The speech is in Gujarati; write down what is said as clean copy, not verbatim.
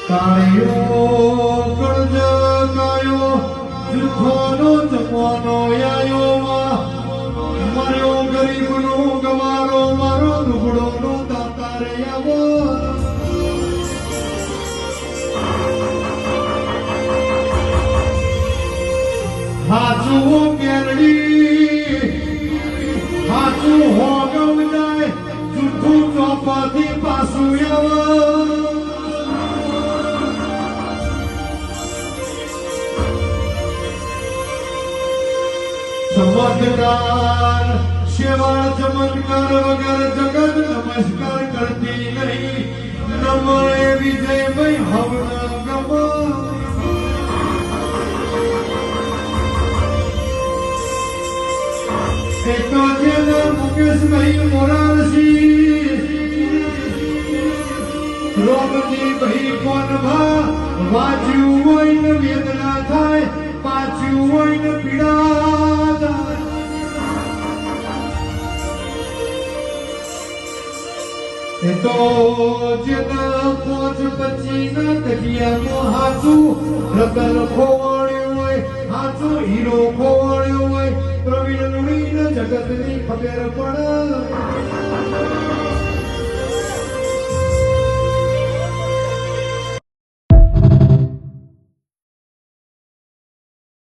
કાળિયો કળજ કાયો જુઠ્ઠોનો જમવાનો આયો માર્યો ગરીબનો ગવારો મારો લુગડોનો દાતારે આવો હાચું કેરડી હાચું હોગમ જાય જુઠ્ઠું ચોપાથી પાછું આવો चमत्कार शिवाळ चमत्कार वगैरे जगत नमस्कार करती नहीं नमळे विजय भाई हवन गमा एका जन मुकेश भाई मोरारसी रोगनी भाई कोण भा वाच्યું હોય ને વેદના થાય પાછું હોય ને પીડા तो जेना पोच बचीना कजिया हाचू रतन खोवाळ्यो હોય હાચો હીરો ખોવાળ્યો હોય